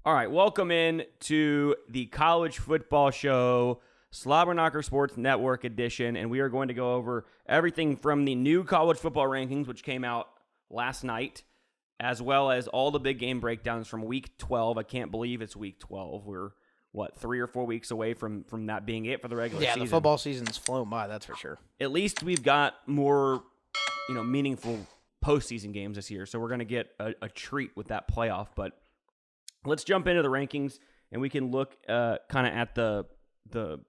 All right, welcome in to the College Football Show, Slobberknocker Sports Network edition, and we are going to go over everything from the new college football rankings, which came out last night, as well as all the big game breakdowns from Week 12. I can't believe it's Week 12. We're, 3 or 4 weeks away from that being it for the regular season. Yeah, the football season's flown by, that's for sure. At least we've got more, meaningful postseason games this year, so we're going to get a treat with that playoff, but let's jump into the rankings, and we can look kind of at the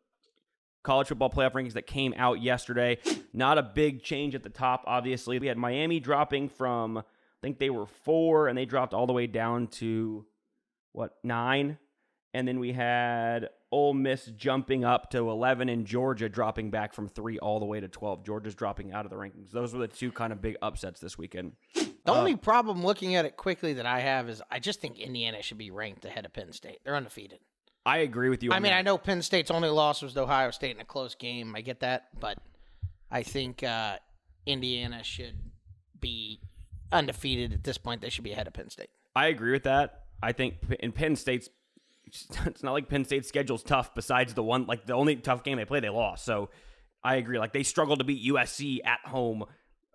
college football playoff rankings that came out yesterday. Not a big change at the top, obviously. We had Miami dropping from, I think they were 4, and they dropped all the way down to, 9? And then we had Ole Miss jumping up to 11 and Georgia dropping back from 3 all the way to 12. Georgia's dropping out of the rankings. Those were the two kind of big upsets this weekend. The only problem looking at it quickly that I have is I just think Indiana should be ranked ahead of Penn State. They're undefeated. I agree with you on that. I know Penn State's only loss was to Ohio State in a close game. I get that, but I think Indiana should be undefeated at this point. They should be ahead of Penn State. I agree with that. I think in Penn State's, it's not like Penn State's schedule's tough besides the one, the only tough game they played, they lost. So I agree. They struggled to beat USC at home.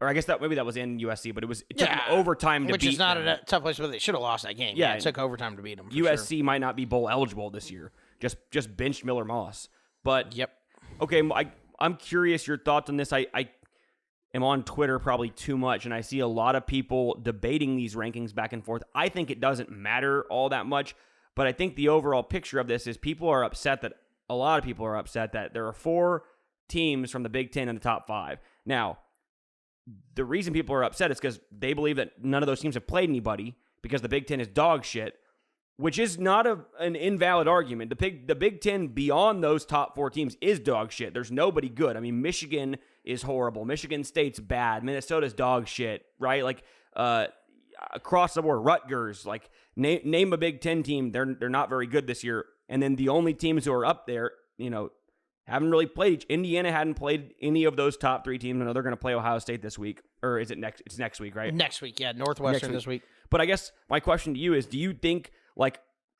Or I guess maybe that was in USC, but it took them overtime to beat them. Which is not a tough place, but they should have lost that game. Yeah, it took overtime to beat them. USC might not be bowl eligible this year. Just benched Miller Moss. But yep. Okay, I'm curious your thoughts on this. I am on Twitter probably too much, and I see a lot of people debating these rankings back and forth. I think it doesn't matter all that much, but I think the overall picture of this is a lot of people are upset that there are 4 teams from the Big Ten in the top 5. Now, the reason people are upset is because they believe that none of those teams have played anybody because the Big Ten is dog shit, which is not an invalid argument. The Big Ten beyond those top 4 teams is dog shit. There's nobody good. I mean, Michigan is horrible. Michigan State's bad. Minnesota's dog shit, right? Across the board, Rutgers, name a Big Ten team. They're not very good this year. And then the only teams who are up there, haven't really played. Indiana hadn't played any of those top 3 teams. I know they're going to play Ohio State this week. Or is it next? It's next week, right? Next week, yeah. Northwestern this week. But I guess my question to you is, do you think,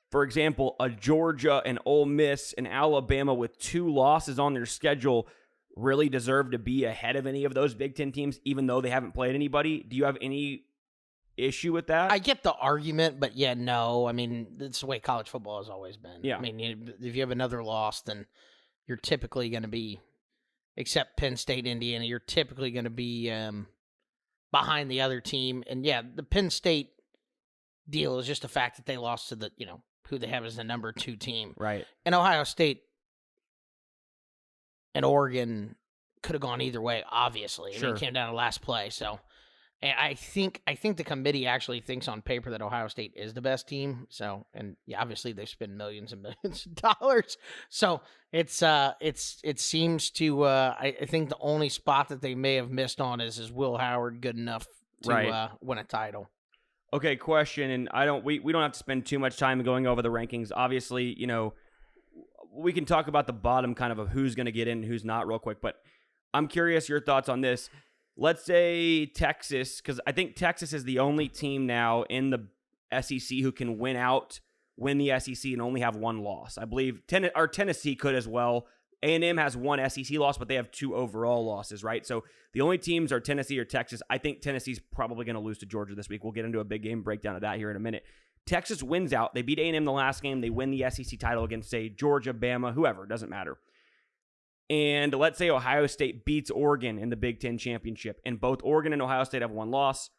for example, a Georgia and Ole Miss and Alabama with 2 losses on their schedule really deserve to be ahead of any of those Big Ten teams, even though they haven't played anybody? Do you have any issue with that? I get the argument, but no. I mean, that's the way college football has always been. Yeah. I mean, if you have another loss, then you're typically going to be, except Penn State, Indiana, you're typically going to be behind the other team. And the Penn State deal is just the fact that they lost to the, who they have as the number 2 team. Right. And Ohio State and Oregon could have gone either way, obviously. Sure. I mean, it came down to last play. So and I think the committee actually thinks on paper that Ohio State is the best team. So, and obviously they've spent millions and millions of dollars. So it seems to, I think the only spot that they may have missed on is Will Howard good enough to win a title? Okay, question, and we don't have to spend too much time going over the rankings. Obviously, we can talk about the bottom kind of who's going to get in and who's not real quick, but I'm curious your thoughts on this. Let's say Texas, because I think Texas is the only team now in the SEC who can win the SEC and only have 1 loss. I believe Tennessee could as well. A&M has 1 SEC loss, but they have 2 overall losses, right? So the only teams are Tennessee or Texas. I think Tennessee's probably going to lose to Georgia this week. We'll get into a big game breakdown of that here in a minute. Texas wins out. They beat A&M the last game. They win the SEC title against, say, Georgia, Bama, whoever. It doesn't matter. And let's say Ohio State beats Oregon in the Big Ten championship, and both Oregon and Ohio State have 1 loss.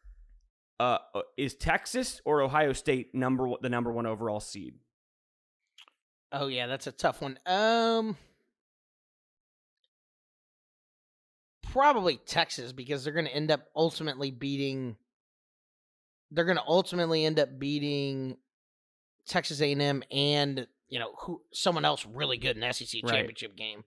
Is Texas or Ohio State the number 1 overall seed? Oh, yeah, that's a tough one. Probably Texas, because they're going to end up ultimately beating Texas A&M and someone else really good in the SEC championship game.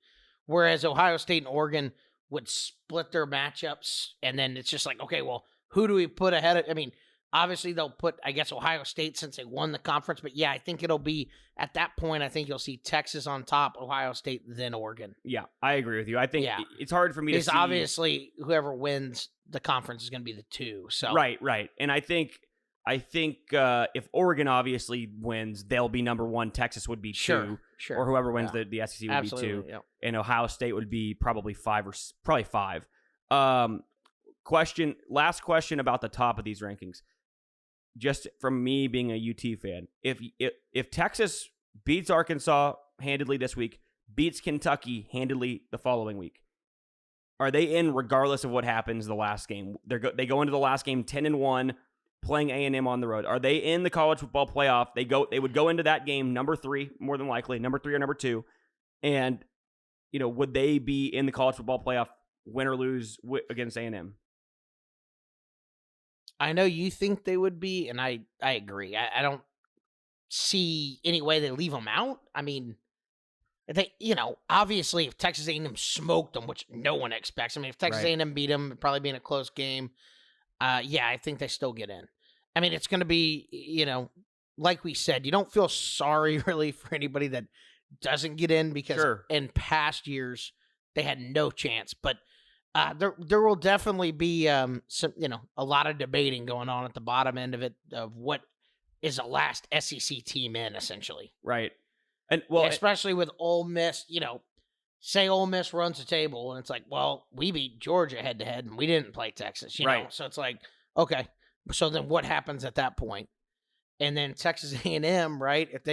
Whereas Ohio State and Oregon would split their matchups, and then it's just okay, well, who do we put ahead of? I mean, obviously they'll put, I guess, Ohio State since they won the conference, but I think it'll be, at that point, I think you'll see Texas on top, Ohio State, then Oregon. Yeah, I agree with you. I think it's hard for me to see. Because obviously whoever wins the conference is going to be the 2. So Right. And I think I think if Oregon obviously wins, they'll be number 1. Texas would be 2. Sure. Or whoever wins the SEC would Absolutely, be 2. yep. And Ohio State would be probably 5 Last question about the top of these rankings. Just from me being a UT fan, if Texas beats Arkansas handedly this week, beats Kentucky handedly the following week, are they in regardless of what happens the last game? They go into the last game 10-1, playing A&M on the road. Are they in the college football playoff? They would go into that game number 3, more than likely, number 3 or number 2, and would they be in the college football playoff, win or lose against A&M? I know you think they would be, and I agree. I don't see any way they leave them out. I mean, they, obviously if Texas A&M smoked them, which no one expects. I mean, if Texas A&M beat them, it'd probably be in a close game. I think they still get in. I mean, it's going to be, like we said, you don't feel sorry really for anybody that doesn't get in because in past years they had no chance. But there will definitely be some, a lot of debating going on at the bottom end of it of what is the last SEC team in, essentially. Right. And especially with Ole Miss, say Ole Miss runs the table and it's like, well, we beat Georgia head to head and we didn't play Texas, you know? So it's like, okay, so then what happens at that point? And then Texas A&M, right? If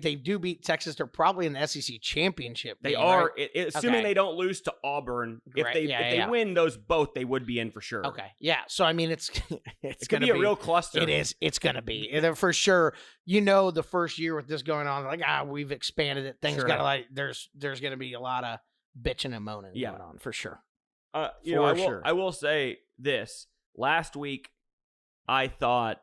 they do beat Texas, they're probably in the SEC championship. They are, right? Assuming they don't lose to Auburn. If they win those both, they would be in for sure. Okay, yeah. So I mean, it's going to be a real cluster. It is. It's going to be for sure. The first year with this going on, like we've expanded it. Things got to there's going to be a lot of bitching and moaning going on for sure. I will say this. Last week, I thought.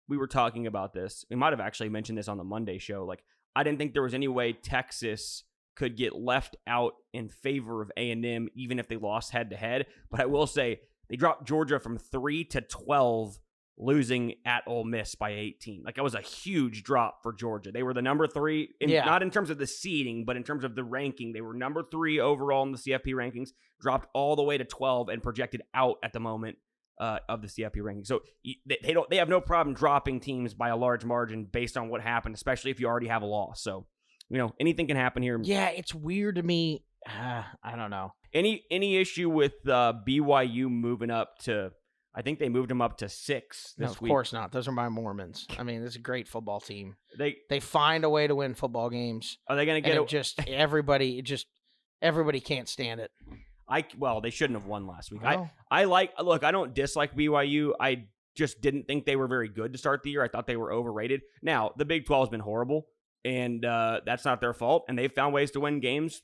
We were talking about this. We might have actually mentioned this on the Monday show. Like, I didn't think there was any way Texas could get left out in favor of A&M, even if they lost head-to-head. But I will say, they dropped Georgia from 3-12, losing at Ole Miss by 18. Like, that was a huge drop for Georgia. They were the number 3, not in terms of the seeding, but in terms of the ranking. They were number 3 overall in the CFP rankings, dropped all the way to 12, and projected out at the moment of the CFP ranking. So they have no problem dropping teams by a large margin based on what happened, especially if you already have a loss. So, anything can happen here. Yeah, it's weird to me. I don't know. Any issue with BYU moving up to, I think they moved them up to 6 this week. Of course not. Those are my Mormons. I mean, this is a great football team. They find a way to win football games. Are they going to get everybody can't stand it. They shouldn't have won last week. Well, I don't dislike BYU. I just didn't think they were very good to start the year. I thought they were overrated. Now, the Big 12 has been horrible, and that's not their fault, and they've found ways to win games.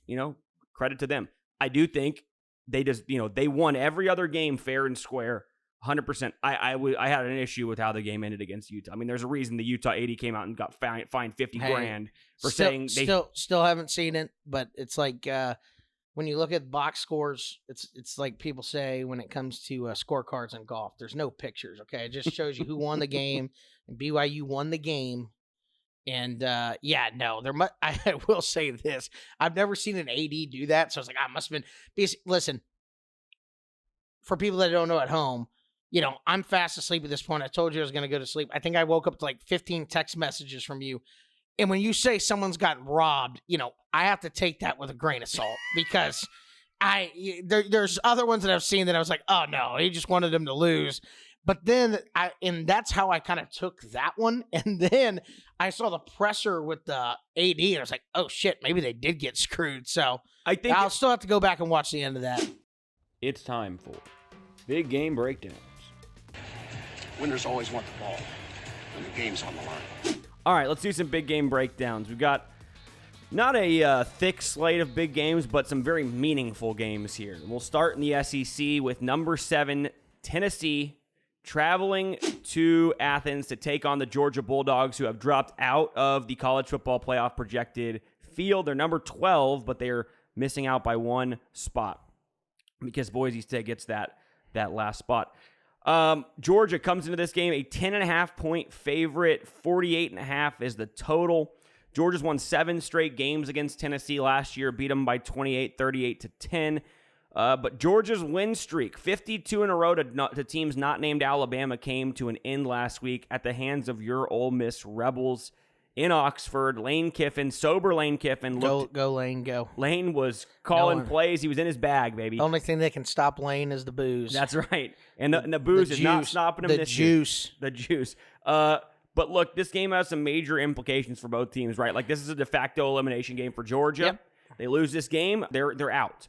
Credit to them. I do think they just, they won every other game fair and square, 100%. I had an issue with how the game ended against Utah. I mean, there's a reason the Utah 80 came out and got fined $50,000 for saying they still haven't seen it, but it's like when you look at box scores, it's like people say when it comes to scorecards in golf. There's no pictures, okay? It just shows you who won the game, and BYU won the game. And, I will say this. I've never seen an AD do that, so I was like, I must have been. Listen, for people that don't know at home, I'm fast asleep at this point. I told you I was going to go to sleep. I think I woke up to like 15 text messages from you. And when you say someone's gotten robbed, I have to take that with a grain of salt because there's other ones that I've seen that I was like, oh no, he just wanted them to lose. But then and that's how I kind of took that one. And then I saw the presser with the AD and I was like, oh shit, maybe they did get screwed. So I think I'll still have to go back and watch the end of that. It's time for Big Game Breakdowns. Winners always want the ball when the game's on the line. All right, let's do some big game breakdowns. We've got not a thick slate of big games, but some very meaningful games here. We'll start in the SEC with number 7, Tennessee, traveling to Athens to take on the Georgia Bulldogs, who have dropped out of the college football playoff projected field. They're number 12, but they're missing out by 1 spot because Boise State gets that last spot. Georgia comes into this game a 10.5 point favorite. 48.5 is the total. Georgia's won 7 straight games against Tennessee last year, beat them by 28, 38-10. But Georgia's win streak, 52 in a row to teams not named Alabama, came to an end last week at the hands of your Ole Miss Rebels in Oxford. Lane Kiffin, sober Lane Kiffin. Go Lane, go. Lane was calling plays. He was in his bag, baby. The only thing that can stop Lane is the booze. That's right. And the booze is not stopping him this year. The juice. But look, this game has some major implications for both teams, right? Like, this is a de facto elimination game for Georgia. Yep. They lose this game, they're out.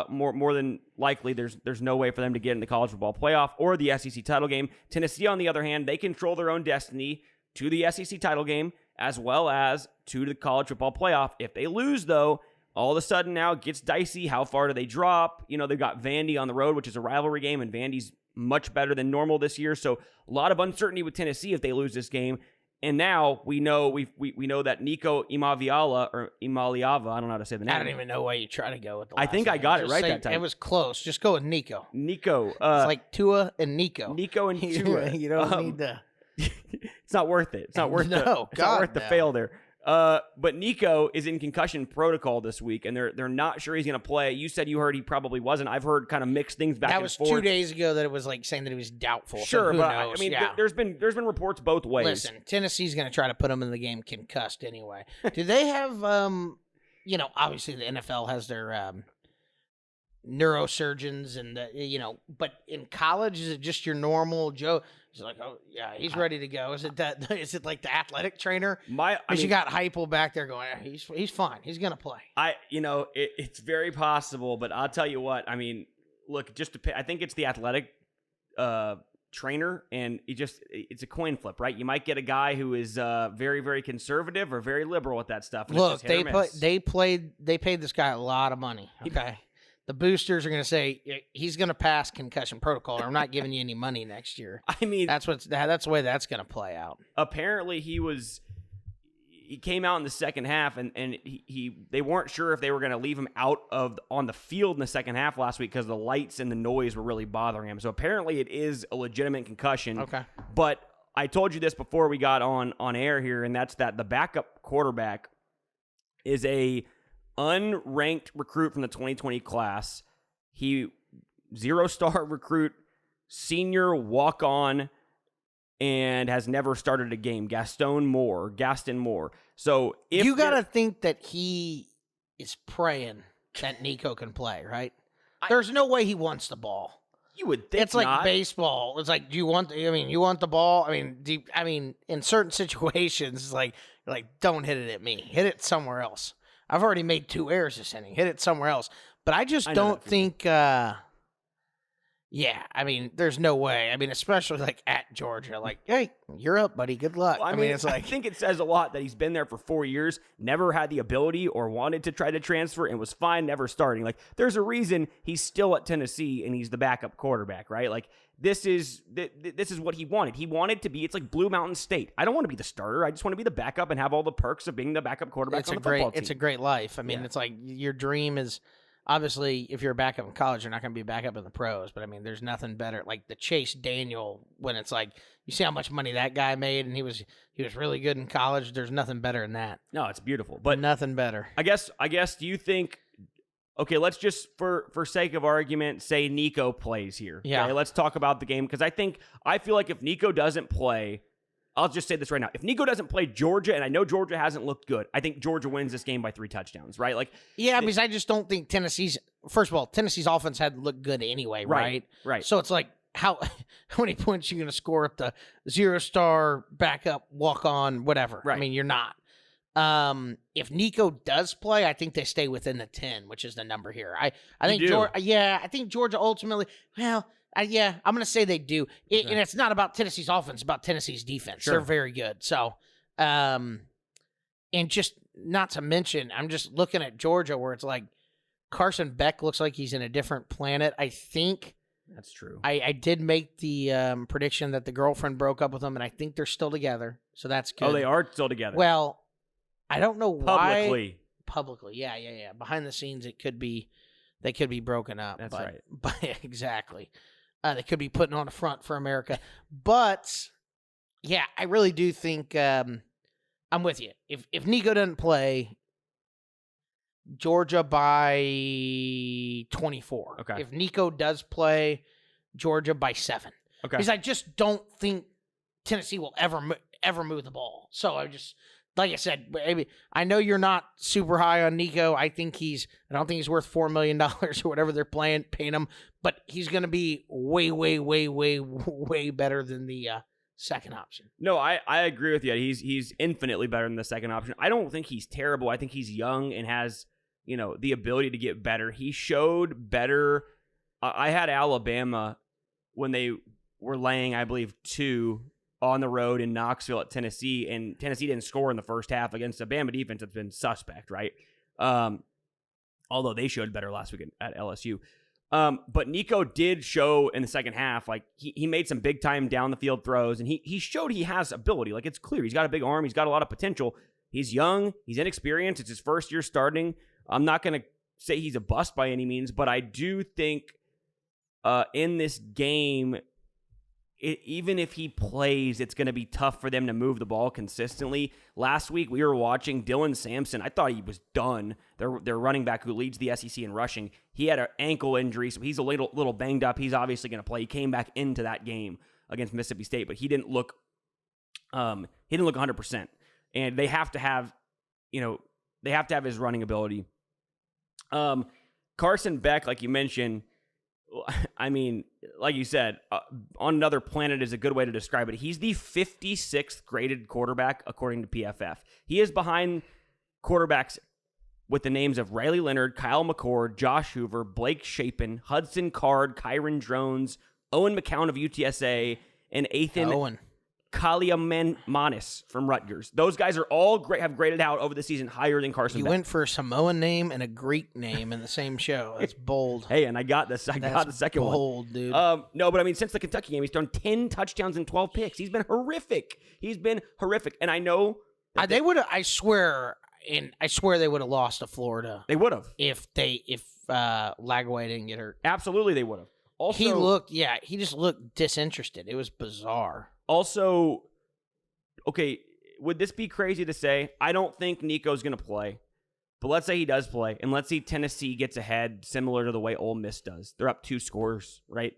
More than likely, there's no way for them to get in the college football playoff or the SEC title game. Tennessee, on the other hand, they control their own destiny to the SEC title game as well as to the college football playoff. If they lose, though, all of a sudden now it gets dicey. How far do they drop? You know, they've got Vandy on the road, which is a rivalry game, and Vandy's much better than normal this year. So a lot of uncertainty with Tennessee if they lose this game. And now we know we know that Nico Imaliava, I don't know how to say the name. I don't even know why you try to go with the last I think name. I got it right that time. It was close. Just go with Nico. Nico. It's like Tua and Nico. Nico and Tua. You don't need to. It's not worth it. It's not worth the fail there. But Nico is in concussion protocol this week, and they're not sure he's going to play. You said you heard he probably wasn't. I've heard kind of mixed things back and forth. That was 2 days ago that it was like saying that he was doubtful. Sure, so but knows? I mean, there's been reports both ways. Listen, Tennessee's going to try to put him in the game concussed anyway. Do they have, obviously the NFL has their neurosurgeons and but in college, is it just your normal Joe? He's like, oh yeah, he's ready to go. Is it like the athletic trainer? You got Heupel back there going, he's fine. He's gonna play. It's very possible, but I'll tell you what. I mean, look, I think it's the athletic trainer, and it's a coin flip, right? You might get a guy who is very, very conservative or very liberal with that stuff. Look, they paid this guy a lot of money. Okay. The boosters are going to say he's going to pass concussion protocol. I'm not giving you any money next year. I mean, that's the way that's going to play out. Apparently, he came out in the second half, and they weren't sure if they were going to leave him out on the field in the second half last week because the lights and the noise were really bothering him. So apparently, it is a legitimate concussion. Okay, but I told you this before we got on air here, and that's that the backup quarterback is a unranked recruit from the 2020 class. He 0-star recruit, senior walk-on, and has never started a game. Gaston Moore. So if you got to think that he is praying that Nico can play, right? There's no way he wants the ball. You would think it's like baseball. It's like, you want the ball? I mean, in certain situations, it's like don't hit it at me. Hit it somewhere else. I've already made 2 errors this inning. Hit it somewhere else. But I just don't think, there's no way. I mean, especially like at Georgia. Like, hey, you're up, buddy. Good luck. Well, it's like, I think it says a lot that he's been there for 4 years, never had the ability or wanted to try to transfer, and was fine never starting. Like, there's a reason he's still at Tennessee and he's the backup quarterback, right? Like, this is what he wanted. He wanted to be, it's like Blue Mountain State. I don't want to be the starter. I just want to be the backup and have all the perks of being the backup quarterback on the football team. It's a great life. I mean, It's like your dream is, obviously, if you're a backup in college, you're not going to be a backup in the pros. But, I mean, there's nothing better. Like the Chase Daniel, when it's like, you see how much money that guy made, and he was really good in college. There's nothing better than that. No, it's beautiful. But nothing better. I guess, do you think... Okay, let's just, for sake of argument, say Nico plays here. Yeah. Okay, let's talk about the game, because I feel like if Nico doesn't play, I'll just say this right now. If Nico doesn't play Georgia, and I know Georgia hasn't looked good, I think Georgia wins this game by 3 touchdowns, right? Like, because I just don't think Tennessee's offense hadn't looked good anyway, right? Right. So it's like, how many points are you going to score if the 0-star backup, walk-on, whatever? Right. I mean, you're not. If Nico does play, I think they stay within the 10, which is the number here. I think I think Georgia ultimately, I'm going to say they do. And it's not about Tennessee's offense, it's about Tennessee's defense. Sure. They're very good. So, and just not to mention, I'm just looking at Georgia where it's like Carson Beck looks like he's in a different planet. I think that's true. I did make the prediction that the girlfriend broke up with him, and I think they're still together. So that's good. Oh, they are still together. Well, I don't know why. Publicly, yeah. Behind the scenes, they could be broken up. That's right. But exactly, they could be putting on a front for America. But yeah, I really do think I'm with you. If Nico doesn't play, Georgia by 24. Okay. If Nico does play, Georgia by 7. Okay. Because I just don't think Tennessee will ever move the ball. So I just, like I said, maybe I know you're not super high on Nico. I don't think he's worth $4 million or whatever they're paying him, but he's going to be way, way, way, way, way better than the second option. No, I agree with you. He's infinitely better than the second option. I don't think he's terrible. I think he's young and has, the ability to get better. He showed better. I had Alabama when they were laying, I believe, 2 on the road in Knoxville at Tennessee, and Tennessee didn't score in the first half against a Bama defense that's been suspect, right? Although they showed better last week at LSU. But Nico did show in the second half, like he made some big time down the field throws, and he showed he has ability. Like, it's clear he's got a big arm, he's got a lot of potential. He's young, he's inexperienced, it's his first year starting. I'm not going to say he's a bust by any means, but I do think in this game, even if he plays, it's going to be tough for them to move the ball consistently. Last week, we were watching Dylan Sampson. I thought he was done. Their running back who leads the SEC in rushing. He had an ankle injury, so he's a little banged up. He's obviously going to play. He came back into that game against Mississippi State, but he didn't look 100%. And they have to have, his running ability. Carson Beck, like you mentioned, I mean, like you said, on another planet is a good way to describe it. He's the 56th graded quarterback according to PFF. He is behind quarterbacks with the names of Riley Leonard, Kyle McCord, Josh Hoover, Blake Shapen, Hudson Card, Kyron Drones, Owen McCown of UTSA, and Ethan Kaliamanis from Rutgers. Those guys are all have graded out over the season higher than Carson Beck. You went for a Samoan name and a Greek name in the same show. That's bold. Hey, and I got this. I got the second one. Bold, dude. No, but I mean, since the Kentucky game, he's thrown 10 touchdowns and 12 picks. He's been horrific. And I know they would have. I swear they would have lost to Florida. They would have if Lagway didn't get hurt. Absolutely, they would have. Also, he just looked disinterested. It was bizarre. Also, okay, would this be crazy to say? I don't think Nico's going to play, but let's say he does play, and let's see Tennessee gets ahead similar to the way Ole Miss does. They're up 2 scores, right?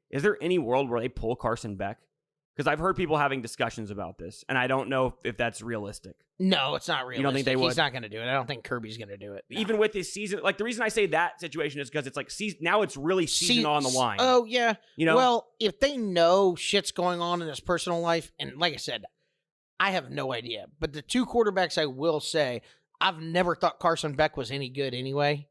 Is there any world where they pull Carson Beck? Because I've heard people having discussions about this, and I don't know if that's realistic. No, it's not realistic. You don't think they would? He's not going to do it. I don't think Kirby's going to do it. No. Even with his season, like the reason I say that situation is because it's like now it's really season on the line. Oh, yeah. Well, if they know shit's going on in his personal life, and like I said, I have no idea. But the 2 quarterbacks, I will say, I've never thought Carson Beck was any good anyway,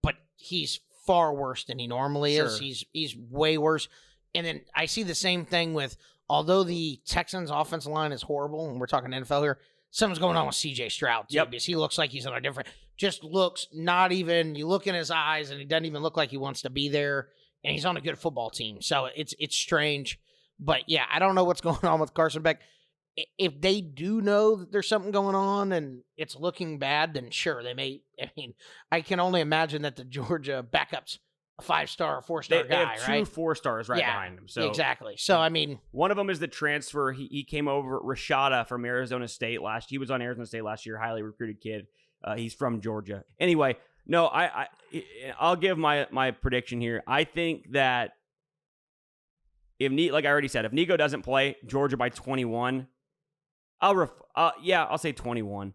but he's far worse than he normally is. He's way worse. And then I see the same thing with, although the Texans' offensive line is horrible, and we're talking NFL here, something's going on with C.J. Stroud, too, because he looks like he's on a different, just looks not even, you look in his eyes, and he doesn't even look like he wants to be there, and he's on a good football team. So it's strange. But, yeah, I don't know what's going on with Carson Beck. If they do know that there's something going on and it's looking bad, then sure, they may. I mean, I can only imagine that the Georgia backup's a 5-star or 4-star guy, right? They have 2 4-stars behind him. So exactly. So, I mean, one of them is the transfer. He came over, Rashada from Arizona State He was on Arizona State last year, highly recruited kid. He's from Georgia. Anyway, no, I'll give my prediction here. I think that like I already said, if Nico doesn't play, Georgia by 21. I'll say 21.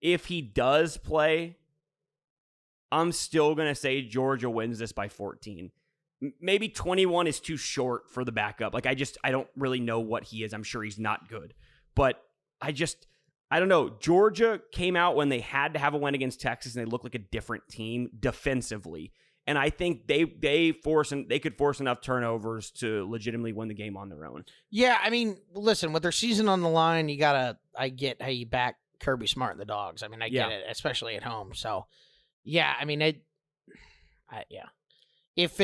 If he does play, I'm still going to say Georgia wins this by 14. Maybe 21 is too short for the backup. Like, I don't really know what he is. I'm sure he's not good. But I don't know. Georgia came out when they had to have a win against Texas, and they looked like a different team defensively. And I think they could force enough turnovers to legitimately win the game on their own. Yeah, I mean, listen, with their season on the line, I get how you back Kirby Smart and the Dogs. I mean, I get it, especially at home. So, yeah, I mean, if if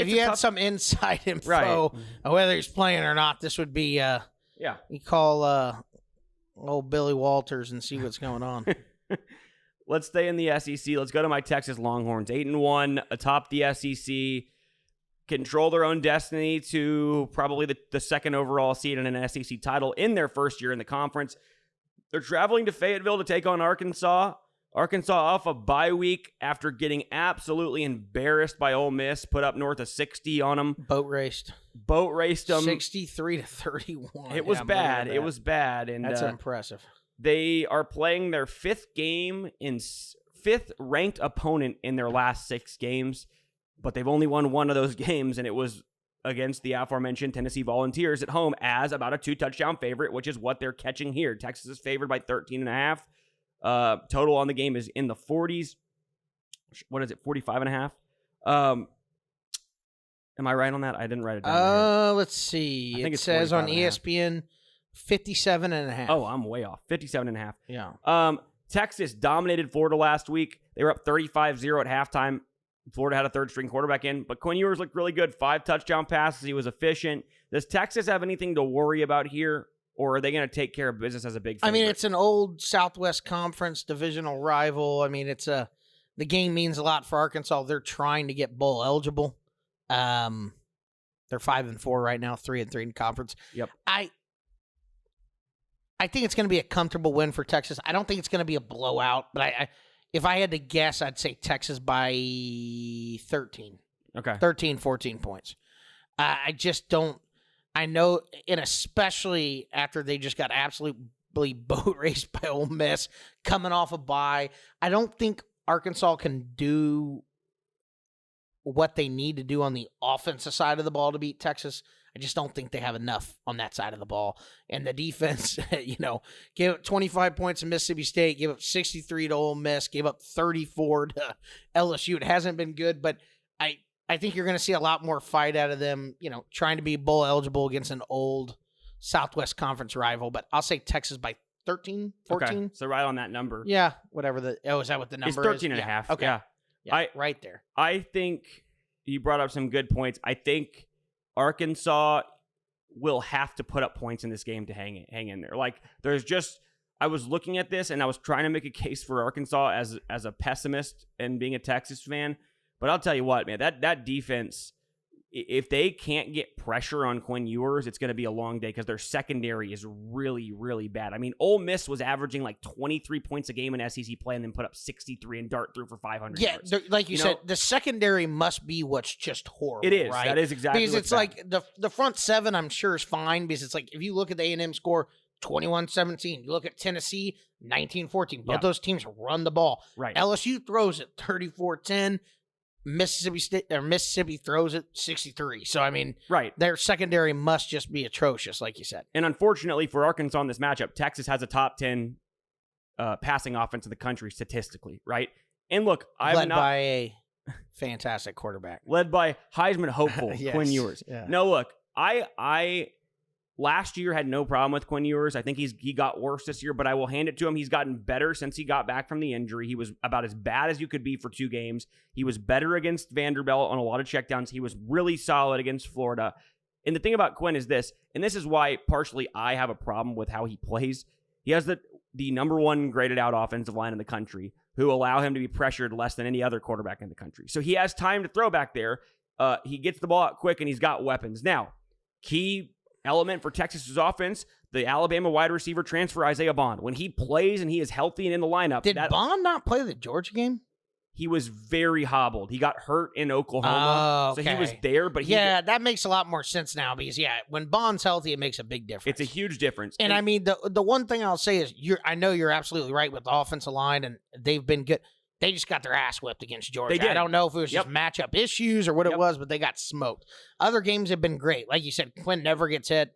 you had some inside info on whether he's playing or not, this would be you call old Billy Walters and see what's going on. Let's stay in the SEC. Let's go to my Texas Longhorns. 8-1 atop the SEC, control their own destiny to probably the second overall seed in an SEC title in their first year in the conference. They're traveling to Fayetteville to take on Arkansas. Arkansas off a bye week after getting absolutely embarrassed by Ole Miss, put up north of 60 on them. Boat raced them 63-31. It was bad. It was bad, and that's impressive. They are playing their fifth ranked opponent in their last 6 games, but they've only won one of those games, and it was against the aforementioned Tennessee Volunteers at home as about a 2-touchdown favorite, which is what they're catching here. Texas is favored by 13.5. Total on the game is in the 40s. What is it? 45.5. Am I right on that? I didn't write it down. Let's see. I think it says on ESPN 57.5. Oh, I'm way off. 57.5. Yeah. Texas dominated Florida last week. They were up 35-0 at halftime. Florida had a third-string quarterback in, but Quinn Ewers looked really good. 5 touchdown passes. He was efficient. Does Texas have anything to worry about here, or are they going to take care of business as a big favorite? I mean, it's an old Southwest Conference divisional rival. I mean, the game means a lot for Arkansas. They're trying to get bowl eligible. They're 5-4 right now, 3-3 in conference. Yep. I think it's going to be a comfortable win for Texas. I don't think it's going to be a blowout, but if I had to guess, I'd say Texas by 13. Okay. 13, 14 points. I just don't. I know, and especially after they just got absolutely boat raced by Ole Miss, coming off a bye, I don't think Arkansas can do what they need to do on the offensive side of the ball to beat Texas. I just don't think they have enough on that side of the ball. And the defense, gave up 25 points to Mississippi State, gave up 63 to Ole Miss, gave up 34 to LSU. It hasn't been good, but I think you're going to see a lot more fight out of them, trying to be bowl eligible against an old Southwest Conference rival. But I'll say Texas by 13, 14. Okay. So right on that number. Yeah, whatever is that what the number is? It's 13.5. Yeah. Okay. Yeah. Right there. I think you brought up some good points. I think Arkansas will have to put up points in this game to hang in there. Like, I was looking at this and I was trying to make a case for Arkansas as a pessimist and being a Texas fan. But I'll tell you what, man, that defense, if they can't get pressure on Quinn Ewers, it's going to be a long day because their secondary is really, really bad. I mean, Ole Miss was averaging like 23 points a game in SEC play and then put up 63 and dart through for 500 yards. Yeah, like you said, the secondary must be what's just horrible. It is. Right? That is exactly because it's like the front seven, I'm sure, is fine because it's like if you look at the A&M score, 21-17. You look at Tennessee, 19-14. Both those teams run the ball. Right. LSU throws it 34-10. Mississippi throws it 63. So, I mean, their secondary must just be atrocious, like you said. And unfortunately for Arkansas in this matchup, Texas has a top 10 passing offense in the country statistically, right? And look, led by a fantastic quarterback. Led by Heisman hopeful yes. Quinn Ewers. Yeah. No, look, I last year had no problem with Quinn Ewers. I think he got worse this year, but I will hand it to him. He's gotten better since he got back from the injury. He was about as bad as you could be for 2 games. He was better against Vanderbilt on a lot of checkdowns. He was really solid against Florida. And the thing about Quinn is this, and this is why partially I have a problem with how he plays. He has the number 1 graded out offensive line in the country who allow him to be pressured less than any other quarterback in the country. So he has time to throw back there. He gets the ball out quick and he's got weapons. Now, key element for Texas's offense, the Alabama wide receiver transfer Isaiah Bond. When he plays and he is healthy and in the lineup. Did Bond not play the Georgia game? He was very hobbled. He got hurt in Oklahoma. Okay. So he was there, but that makes a lot more sense now because, when Bond's healthy, it makes a big difference. It's a huge difference. And I mean, the one thing I'll say is I know you're absolutely right with the offensive line, and they've been good. They just got their ass whipped against Georgia. They did. I don't know if it was just matchup issues or what it was, but they got smoked. Other games have been great. Like you said, Quinn never gets hit.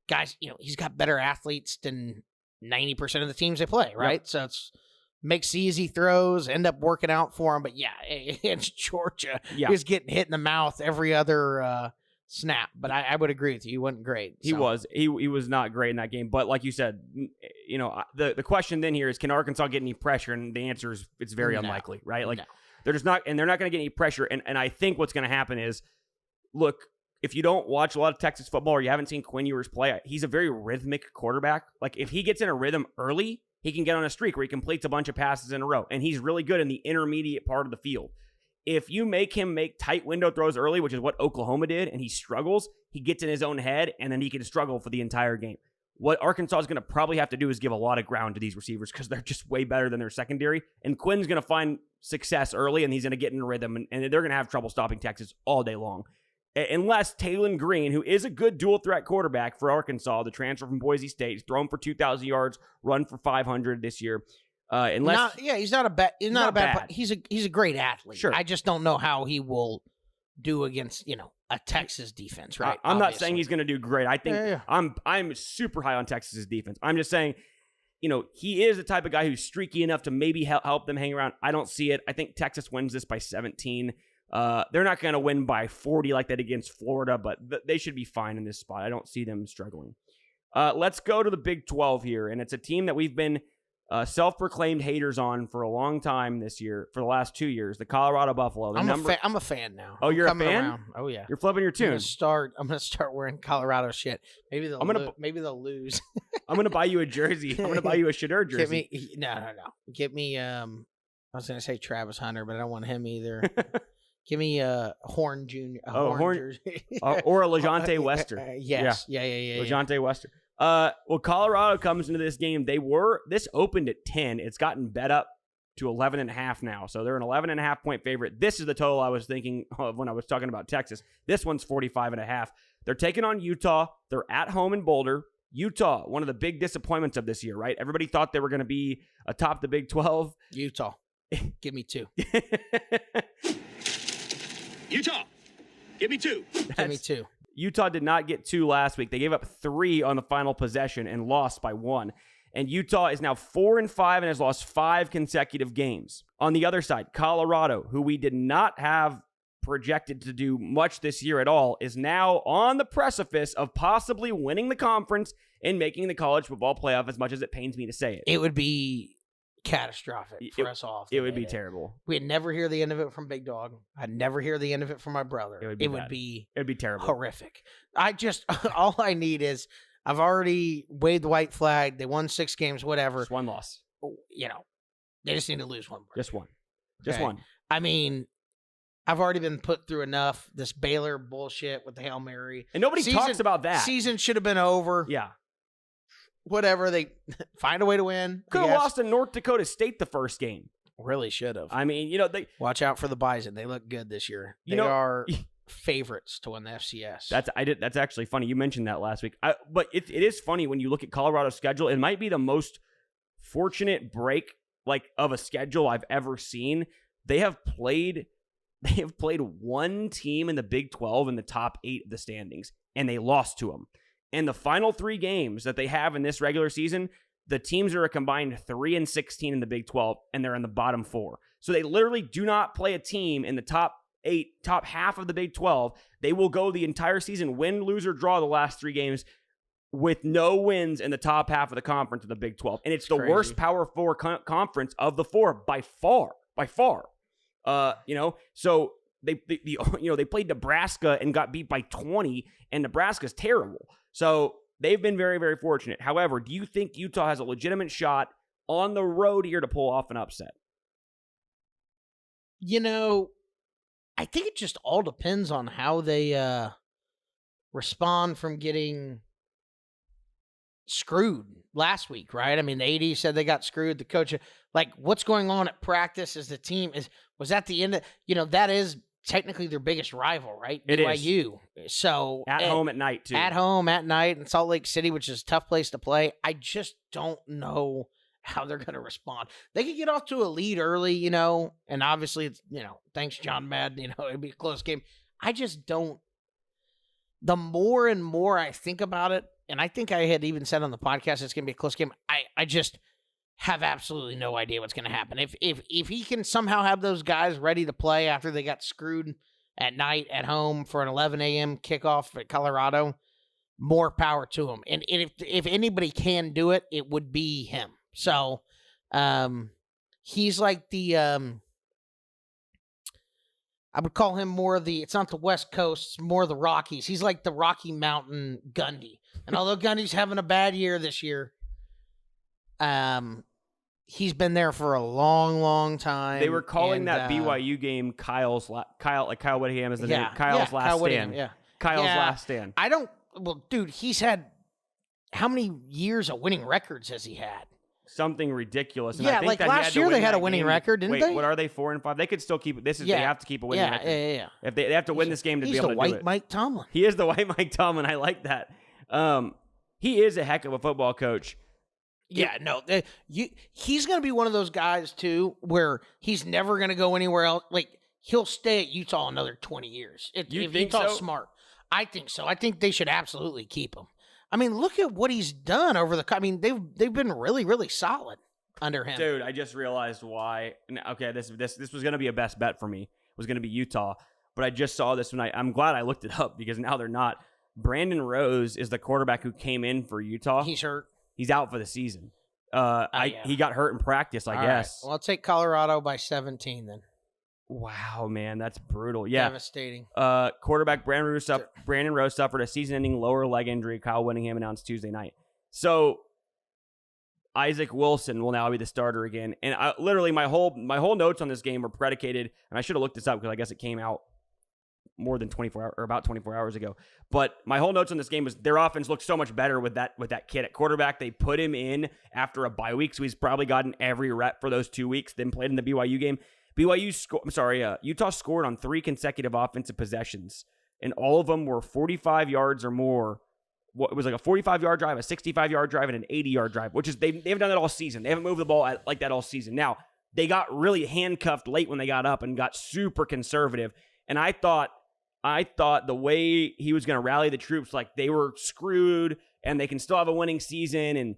Guys, he's got better athletes than 90% of the teams they play, right? Yep. So it's makes easy throws, end up working out for him. But against Georgia, he was getting hit in the mouth every other snap. But I would agree with you. He wasn't great. He was not great in that game. But like you said, the question then here is, can Arkansas get any pressure? And the answer is it's very unlikely, right? Like they're just not, and they're not going to get any pressure. And I think what's going to happen is, look, if you don't watch a lot of Texas football or you haven't seen Quinn Ewers play, he's a very rhythmic quarterback. Like if he gets in a rhythm early, he can get on a streak where he completes a bunch of passes in a row. And he's really good in the intermediate part of the field. If you make him make tight window throws early, which is what Oklahoma did, and he struggles, he gets in his own head, and then he can struggle for the entire game. what Arkansas is going to probably have to do is give a lot of ground to these receivers because they're just way better than their secondary. And Quinn's going to find success early, and he's going to get in a rhythm, and they're going to have trouble stopping Texas all day long. Unless Taylon Green, who is a good dual-threat quarterback for Arkansas, the transfer from Boise State, he's thrown for 2,000 yards, run for 500 this year. He's not a bad. He's a great athlete. Sure. I just don't know how he will do against a Texas defense. Right. I'm not saying he's going to do great. I think Yeah. I'm super high on Texas's defense. I'm just saying, he is the type of guy who's streaky enough to maybe help them hang around. I don't see it. I think Texas wins this by 17. They're not going to win by 40 like that against Florida, but they should be fine in this spot. I don't see them struggling. Let's go to the Big 12 here, and it's a team that we've been self-proclaimed haters on for a long time this year, for the last 2 years, the Colorado Buffalo. I'm a fan now. Oh, you're a fan? Around. Oh, yeah. You're flipping your tune. I'm gonna start wearing Colorado shit. Maybe they'll lose. I'm going to buy you a jersey. I'm going to buy you a Shedeur jersey. No. Get me, I was going to say Travis Hunter, but I don't want him either. Give me Horn Jr. Horn jersey. Or a LeJonte Wester. Yes. Yeah. LeJonte Wester. Well, Colorado comes into this game. This opened at 10. It's gotten bet up to 11.5 now. So they're an 11.5 point favorite. This is the total I was thinking of when I was talking about Texas. This one's 45.5. They're taking on Utah. They're at home in Boulder. Utah, one of the big disappointments of this year, right? Everybody thought they were going to be atop the Big 12. Utah. Give me 2. Utah, give me 2. Give me 2. Utah did not get 2 last week. They gave up 3 on the final possession and lost by 1. And Utah is now 4-5 and has lost 5 consecutive games. On the other side, Colorado, who we did not have projected to do much this year at all, is now on the precipice of possibly winning the conference and making the college football playoff, as much as it pains me to say it. It would be catastrophic for us all. It would be terrible. We'd never hear the end of it from Big Dog. I'd never hear the end of it from my brother. It would be terrible. Horrific. All I need is, I've already waved the white flag. They won 6 games, whatever. Just 1 loss. They just need to lose 1 more. Just one. I mean, I've already been put through enough. This Baylor bullshit with the Hail Mary. And nobody talks about that. Season should have been over. Yeah. Whatever, they find a way to win. Could have lost to North Dakota State the first game. Really should have. I mean, they watch out for the Bison. They look good this year. They are favorites to win the FCS. That's actually funny. You mentioned that last week. But it is funny when you look at Colorado's schedule. It might be the most fortunate break of a schedule I've ever seen. They have played 1 team in the Big 12 in the top 8 of the standings, and they lost to them. And the final 3 games that they have in this regular season, the teams are a combined 3-16 in the Big 12, and they're in the bottom 4. So they literally do not play a team in the top 8, top half of the Big 12. They will go the entire season, win, lose, or draw the last 3 games with no wins in the top half of the conference of the Big 12. And it's the crazy. worst Power 4 conference of the 4 by far. So they played Nebraska and got beat by 20, and Nebraska's terrible. So they've been very, very fortunate. However, do you think Utah has a legitimate shot on the road here to pull off an upset? I think it just all depends on how they respond from getting screwed last week, right? I mean, the AD said they got screwed. The coach, what's going on at practice as the team was at the end of, that is technically their biggest rival, right? It BYU. is. So at home at night too. At home at night in Salt Lake City, which is a tough place to play. I just don't know how they're going to respond. They could get off to a lead early, and obviously it's, thanks John Madden, it'd be a close game. I just don't. The more and more I think about it, and I think I had even said on the podcast it's going to be a close game, I just have absolutely no idea what's going to happen. If he can somehow have those guys ready to play after they got screwed at night at home for an 11 a.m. kickoff at Colorado, more power to him. And if anybody can do it, it would be him. So he's like the I would call him more of the, it's not the West Coast, it's more the Rockies. He's like the Rocky Mountain Gundy. And although Gundy's having a bad year this year, he's been there for a long, long time. They were calling that BYU game Kyle Whittingham is the name. Kyle's last stand. Yeah. Kyle's last stand. Dude, he's had how many years of winning records has he had? Something ridiculous. And Yeah, I think like that last year they had a winning record, didn't Wait, they? what are they, 4-5? They could still keep it. They have to keep a winning record. Yeah. If they have to win this game to be able to do it. He's the white Mike Tomlin. He is the white Mike Tomlin. I like that. He is a heck of a football coach. Yeah, no. He's going to be one of those guys, too, where he's never going to go anywhere else. Like, he'll stay at Utah another 20 years. If think Utah's so? smart. I think so. I think they should absolutely keep him. I mean, look at what he's done over the. I mean, they've been really, really solid under him. Dude, I just realized why. Okay, this was going to be a best bet for me. It was going to be Utah, but I just saw this when I'm glad I looked it up because now they're not. Brandon Rose is the quarterback who came in for Utah. He's hurt. He's out for the season. Yeah. He got hurt in practice, I guess. Right. Well, I'll take Colorado by 17 then. Wow, man, that's brutal. Yeah. Devastating. Quarterback Brandon Rose suffered a season-ending lower leg injury. Kyle Whittingham announced Tuesday night. So Isaac Wilson will now be the starter again. And literally my whole notes on this game were predicated, and I should have looked this up because I guess it came out more than 24 hours or about 24 hours ago. But my whole notes on this game was their offense looked so much better with that kid at quarterback. They put him in after a bye week, so he's probably gotten every rep for those 2 weeks, then played in the BYU game. Utah scored on 3 consecutive offensive possessions, and all of them were 45 yards or more. It was like a 45-yard drive, a 65-yard drive, and an 80-yard drive, which is they've done that all season. They haven't moved the ball like that all season. Now, they got really handcuffed late when they got up and got super conservative, and I thought the way he was going to rally the troops, like they were screwed and they can still have a winning season, and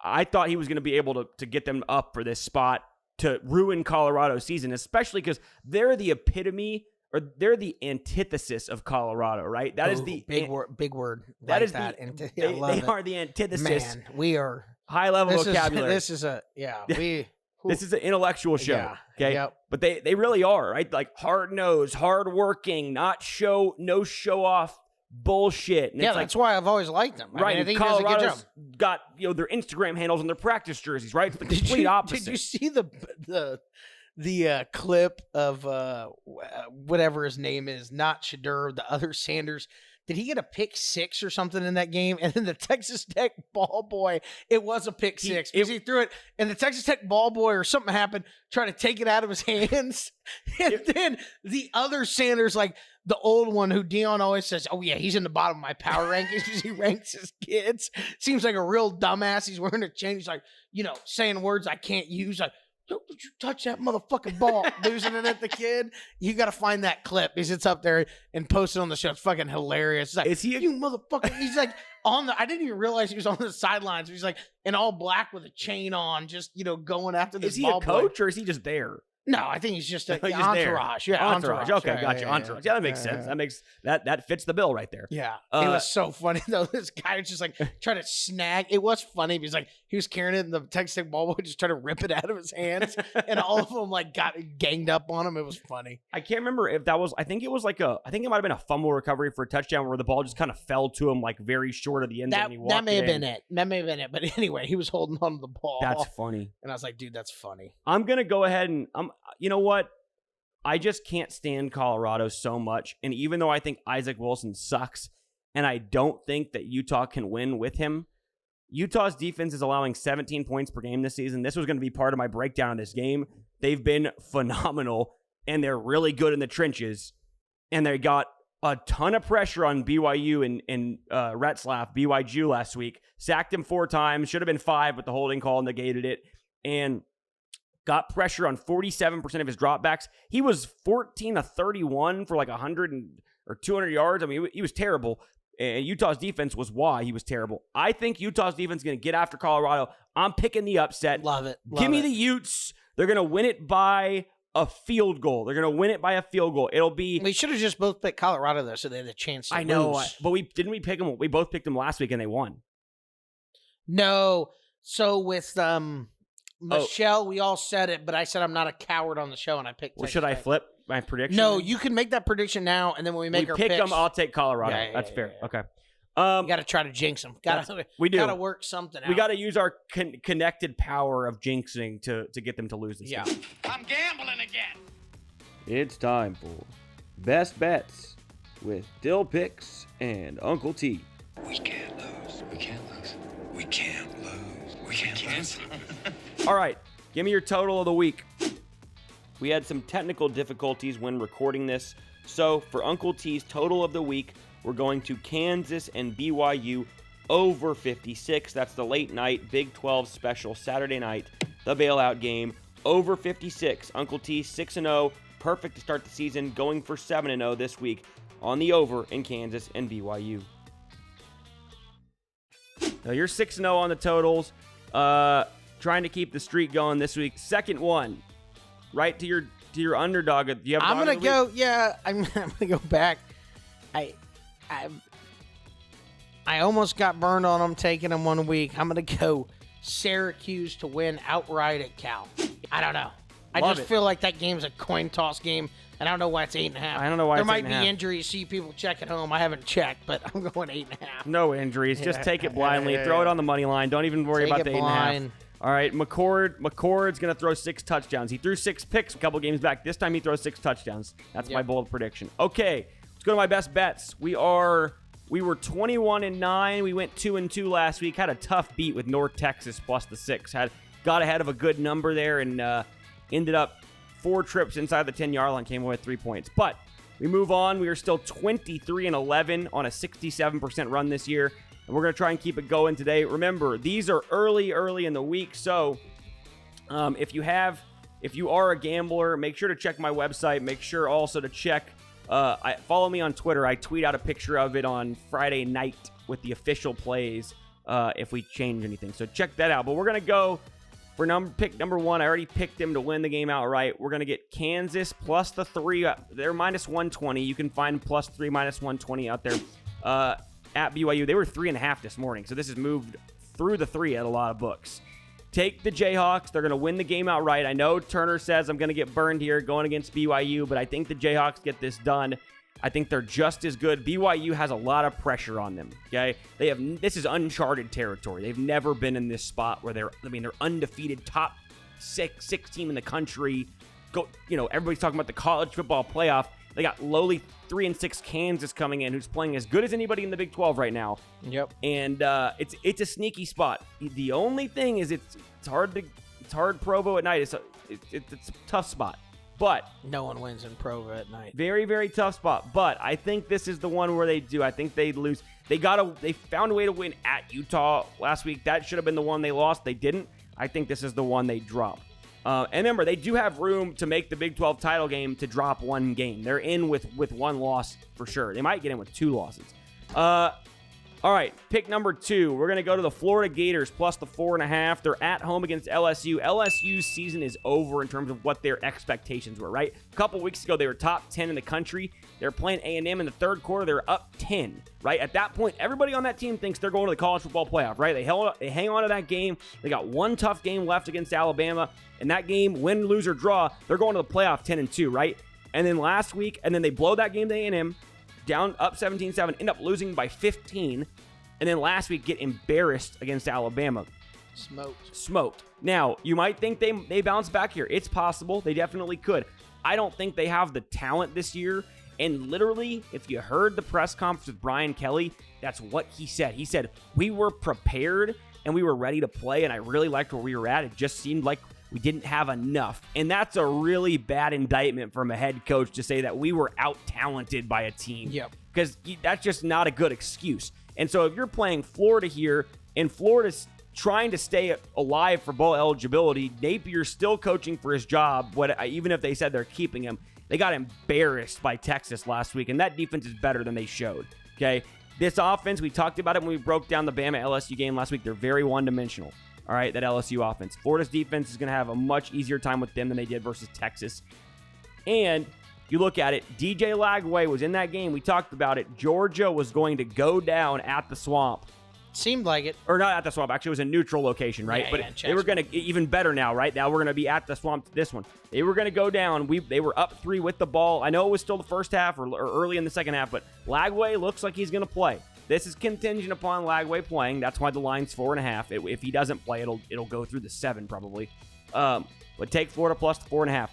I thought he was going to be able to get them up for this spot to ruin Colorado's season, especially because they're the epitome or they're the antithesis of Colorado, right? That is the big word. That like is that. They are the antithesis. Man, we are high level vocabulary. This is an intellectual show. Yeah, okay. Yep. But they really are, right? Like hard nosed, hard working, no show off bullshit. And yeah, it's that's why I've always liked them. Right. I think Colorado's he does a good job. got their Instagram handles and their practice jerseys, right? It's the complete opposite. Did you see the clip of whatever his name is, not Shadur, the other Sanders? Did he get a pick 6 or something in that game? And then the Texas Tech ball boy, it was a pick 6 because he threw it, and the Texas Tech ball boy or something happened, trying to take it out of his hands. And then the other Sanders, like the old one who Dion always says, oh yeah, he's in the bottom of my power rankings because he ranks his kids. Seems like a real dumbass. He's wearing a chain. He's like, saying words I can't use. Like, don't you touch that motherfucking ball, losing it at the kid. You got to find that clip. He sits up there and posts it on the show. It's fucking hilarious. It's like, is he you motherfucker? He's like I didn't even realize he was on the sidelines. He's like in all black with a chain on, just, going after this ball boy. Is he a coach or is he just there? No, I think he's just an He's entourage. There. Yeah, entourage. Okay, yeah, gotcha. yeah, entourage. Yeah, that makes sense. That fits the bill right there. Yeah. It was so funny though. This guy was just like trying to snag. It was funny because like he was carrying it and the Texas Tech ball boy just trying to rip it out of his hands, and all of them like got ganged up on him. It was funny. I can't remember if that was. I think it might have been a fumble recovery for a touchdown where the ball just kind of fell to him like very short of the end zone. That may have been it. That may have been it. But anyway, he was holding on to the ball. That's funny. And I was like, dude, that's funny. I'm gonna go ahead and you know what? I just can't stand Colorado so much. And even though I think Isaac Wilson sucks, and I don't think that Utah can win with him, Utah's defense is allowing 17 points per game this season. This was going to be part of my breakdown of this game. They've been phenomenal, and they're really good in the trenches. And they got a ton of pressure on BYU and Retzlaff, BYU last week. Sacked him 4 times. Should have been 5, but the holding call negated it. And got pressure on 47% of his dropbacks. He was 14 of 31 for like 100 or 200 yards. I mean, he was terrible. And Utah's defense was why he was terrible. I think Utah's defense is going to get after Colorado. I'm picking the upset. Love it. Give me the Utes. They're going to win it by a field goal. They're going to win it by a field goal. It'll be... We should have just both picked Colorado, though, so they had a chance to lose. But we pick them. We both picked them last week, and they won. No. So with... Michelle, we all said it, but I said I'm not a coward on the show, and I picked. Well, should I flip my prediction? No, you can make that prediction now, and then when we make our pick picks, them, I'll take Colorado. Yeah, That's fair. Yeah. Okay. You got to try to jinx them. We do. Got to work something out. We got to use our connected power of jinxing to get them to lose this game. I'm gambling again. It's time for Best Bets with Dill Picks and Uncle T. We can't lose. We can't cancel. All right, give me your total of the week. We had some technical difficulties when recording this, so for Uncle T's total of the week, we're going to Kansas and BYU over 56. That's the late night Big 12 special Saturday night, the bailout game, over 56. Uncle T 6-0, perfect to start the season, going for 7-0 this week on the over in Kansas and BYU. Now you're 6-0 on the totals, trying to keep the streak going this week. Second one, right to your underdog. Do you have? I'm gonna go. Yeah, I'm gonna go back. I almost got burned on them taking them 1 week. I'm gonna go Syracuse to win outright at Cal. I don't know. I just feel like that game's a coin toss game, and I don't know why it's 8.5. I don't know why there it's might be 8.5. Injuries. See people check at home. I haven't checked, but I'm going 8.5. No injuries. Just take it blindly. Throw it on the money line. Don't even worry about the 8.5. All right, McCord's going to throw 6 touchdowns. He threw 6 picks a couple games back. This time he throws 6 touchdowns. That's my bold prediction. Okay, let's go to my best bets. We were 21-9. We went 2-2 last week. Had a tough beat with North Texas plus the 6. Got ahead of a good number there and ended up 4 trips inside the 10-yard line. Came away with 3 points. But we move on. We are still 23-11 on a 67% run this year. And we're going to try and keep it going today. Remember, these are early in the week. So if you are a gambler, make sure to check my website. Make sure also to check, follow me on Twitter. I tweet out a picture of it on Friday night with the official plays if we change anything. So check that out. But we're going to go for pick number 1. I already picked him to win the game outright. We're going to get Kansas plus the 3. They're minus 120. You can find plus 3, minus 120 out there. At BYU, they were 3.5 this morning, so this has moved through the 3 at a lot of books. Take the Jayhawks. They're going to win the game outright. I know Turner says I'm going to get burned here going against BYU, but I think the Jayhawks get this done. I think they're just as good. BYU has a lot of pressure on them, okay? This is uncharted territory. They've never been in this spot where they're undefeated, top six team in the country. Everybody's talking about the college football playoff. They got lowly 3-6 Kansas coming in, who's playing as good as anybody in the Big 12 right now. Yep. And it's a sneaky spot. The only thing is it's hard Provo at night. It's a tough spot. But no one wins in Provo at night. Very, very tough spot. But I think this is the one where they do. I think they lose. They found a way to win at Utah last week. That should have been the one they lost. They didn't. I think this is the one they drop. And remember, they do have room to make the Big 12 title game to drop one game. They're in with one loss for sure. They might get in with 2 losses. All right, pick number 2. We're going to go to the Florida Gators plus the 4.5. They're at home against LSU. LSU's season is over in terms of what their expectations were, right? A couple weeks ago, they were top 10 in the country. They were playing A&M in the third quarter. They were up 10, right? At that point, everybody on that team thinks they're going to the college football playoff, right? They hang on to that game. They got one tough game left against Alabama. And that game, win, lose, or draw, they're going to the playoff 10-2, right? And then last week, and then they blow that game to A&M. Down up 17-7, end up losing by 15, and then last week get embarrassed against Alabama. Smoked. Now, you might think they bounce back here. It's possible. They definitely could. I don't think they have the talent this year. And literally, if you heard the press conference with Brian Kelly, that's what he said. He said, we were prepared and we were ready to play, and I really liked where we were at. It just seemed like we didn't have enough. And that's a really bad indictment from a head coach to say that we were out-talented by a team. Yep. Because that's just not a good excuse. And so if you're playing Florida here, and Florida's trying to stay alive for bowl eligibility, Napier's still coaching for his job, even if they said they're keeping him. They got embarrassed by Texas last week, and that defense is better than they showed. Okay? This offense, we talked about it when we broke down the Bama-LSU game last week. They're very one-dimensional. All right, that LSU offense. Florida's defense is going to have a much easier time with them than they did versus Texas. And you look at it, DJ Lagway was in that game. We talked about it. Georgia was going to go down at the Swamp. Seemed like it. Or not at the Swamp. Actually, it was a neutral location, right? Yeah, but they were going to, even better now, right? Now we're going to be at the Swamp this one. They were going to go down. They were up 3 with the ball. I know it was still the first half or early in the second half, but Lagway looks like he's going to play. This is contingent upon Lagway playing. That's why the line's 4.5. If he doesn't play, it'll go through the 7 probably. But take Florida plus the 4.5.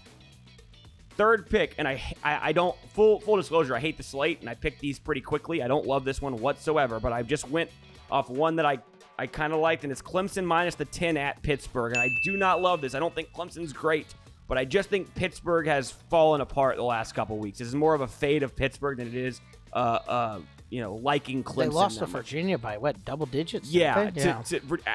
Third pick, and I don't, full disclosure, I hate the slate, and I picked these pretty quickly. I don't love this one whatsoever, but I just went off one that I I kind of liked, and it's Clemson minus the 10 at Pittsburgh. And I do not love this. I don't think Clemson's great, but I just think Pittsburgh has fallen apart the last couple weeks. This is more of a fade of Pittsburgh than it is, liking Clemson. They lost to Virginia by what, double digits? Yeah,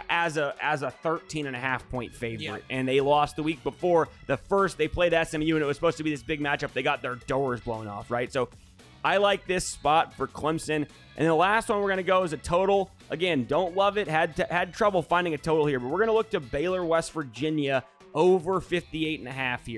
as a 13.5 point favorite, and they lost the week before. The first they played SMU, and it was supposed to be this big matchup. They got their doors blown off, right? So I like this spot for Clemson. And the last one we're going to go is a total. Again, don't love it. Had trouble finding a total here, but we're going to look to Baylor, West Virginia over 58.5 here.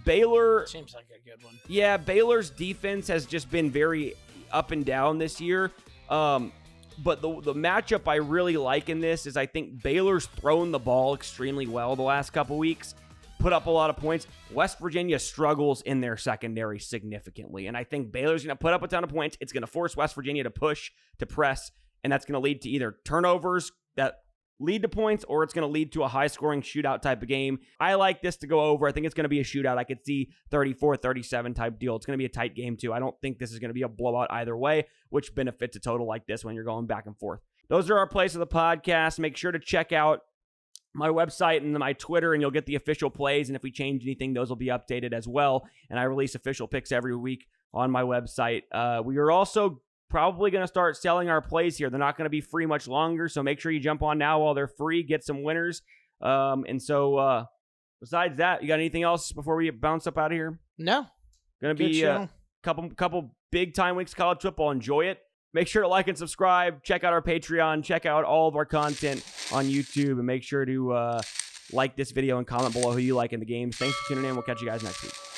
Baylor seems like a good one. Yeah, Baylor's defense has just been very up and down this year. But the matchup I really like in this is I think Baylor's thrown the ball extremely well the last couple weeks, put up a lot of points. West Virginia struggles in their secondary significantly, and I think Baylor's going to put up a ton of points. It's going to force West Virginia to push, to press, and that's going to lead to either turnovers that lead to points, or it's going to lead to a high-scoring shootout type of game. I like this to go over. I think it's going to be a shootout. I could see 34-37 type deal. It's going to be a tight game, too. I don't think this is going to be a blowout either way, which benefits a total like this when you're going back and forth. Those are our plays of the podcast. Make sure to check out my website and my Twitter, and you'll get the official plays. And if we change anything, those will be updated as well. And I release official picks every week on my website. We are also probably going to start selling our plays here. They're not going to be free much longer, so make sure you jump on now while they're free. Get some winners. Besides that, you got anything else before we bounce up out of here? No. Going to be a couple big time weeks of college football. Enjoy it. Make sure to like and subscribe. Check out our Patreon. Check out all of our content on YouTube. And make sure to like this video and comment below who you like in the games. Thanks for tuning in. We'll catch you guys next week.